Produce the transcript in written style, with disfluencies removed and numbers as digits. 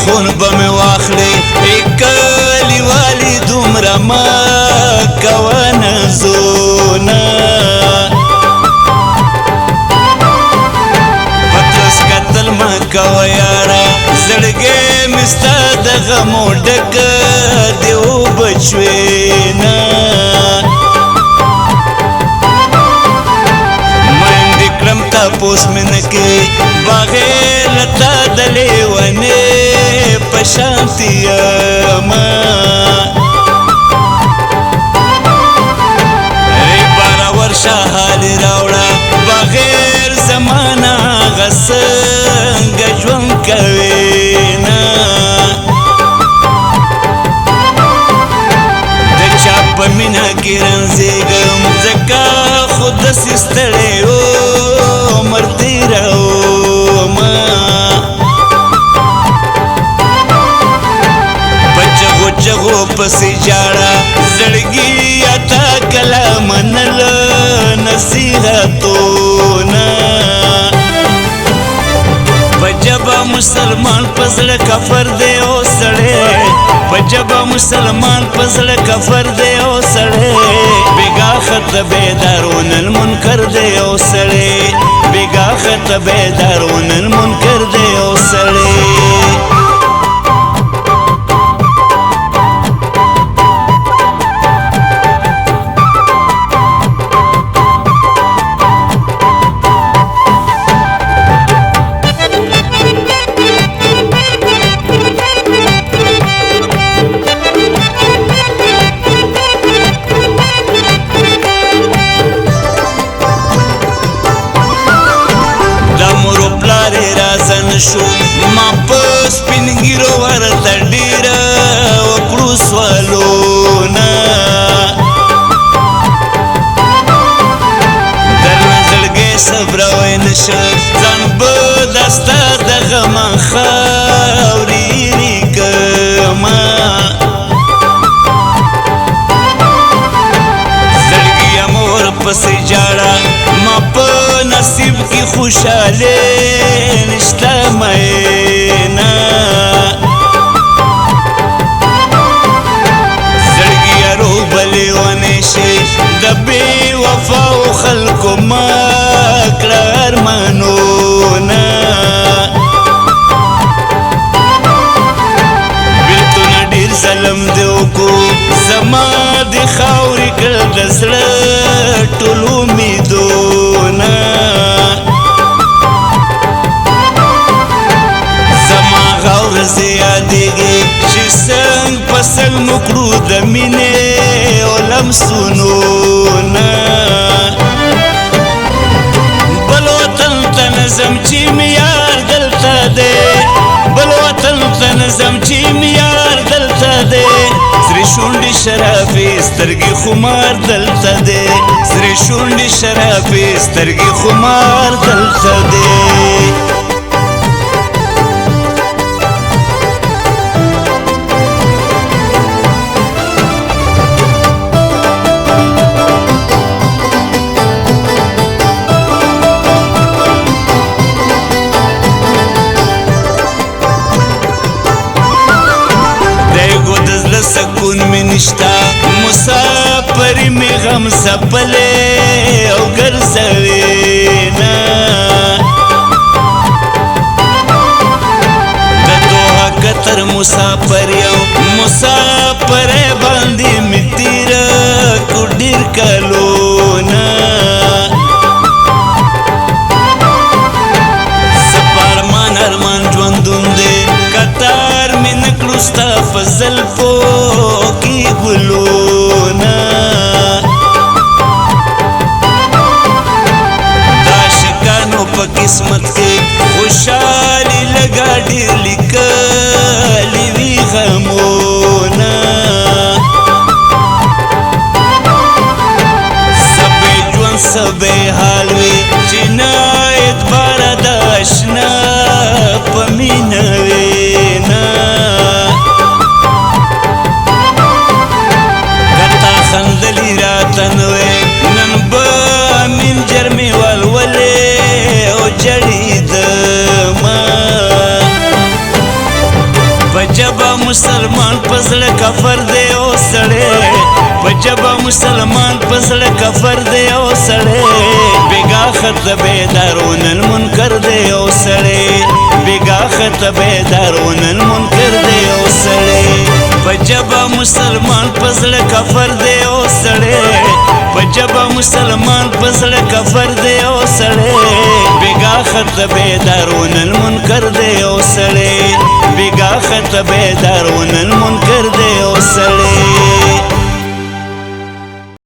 خون به مې واخلې کلي والي دومره مه کوه نازونه پترس کتل مه کوه یاره زړګی مې ستا د غمو ډک د اوبه شوې نه منډې کړم تپوس مې نه کې بغیر له تا د لیونې په شانتې یمه ای باره ورشه حالې راوړه بغیر زما نه هغه څنګه ژوند کوې نه د چا په مینه کې رنځېږم ځکه خو داسې ستړی عمر تېرومه په چغو چغو پسې جاړه زړګي اتا کله منل نصیحتونه په ژبه مسلمان په زړه کفر دی او سړی په ژبه مسلمان په زړه کفر دی او سړی بېګا خط بیدارون المنکر دی او سړی بېګا خط بیدارون المنکر دی او سړی شو ما په سپین ګیرو ورته ډېره وکړو سوالونه درنه زړګی صبروی نشه ځان به دا ستا د غمه خاورې ایرې کړمه زړګي یم ورپسې جاړه ما په نصیب کې خوشحالي نشته مینا زړګي روبلې ونې شي د بې وفاو خلکو ما کړه ارمانونه بېلتونه ډېر ظلم دې وکړو زما د خاورې کړ د زړه ټول امیدونه زما غور زیادېږي چې څنګ په څنګ مو کړو د مینې او لمسونونه بل وطن ته نظم چې مې یار دلته دی بل وطن ته نظم چې مې یار دلته دی سرې شونډې شرافې سترګې خمار دلته دی سرې شونډې شرافې سترګې خمار دلته دی سکون می نشتا مسافری می غم سپلې او ګرځوي نه د دوه قطر مسافر یو مسافر باندې می تیر کو ډیر کلونه سپارمان ارمان ژوندون دی قطار می نکړو ستا فضل پو کی ګلونه دا شکانو په قسمت کې خوشحالي لګا ډېر لیکلي وي غمونه سبې ژوند سبې حال وي چې نه اعتبار د اشنا په مینه وي نه خندلی راتن وی نن با من جرمی والولی او جڑی دما مسلمان پزړه کفر دی او سړی بیګا خط بیدارون المنکر دی او سړی بیګا خط بیدارون المنکر دی او سړی پجبا مسلمان پزړه کفر دی او سړی پجبا مسلمان پزړه کفر دی او سړی بیګا خط بیدارون المنکر دی او سړی بیګا خط بیدارون المنکر دی او سړی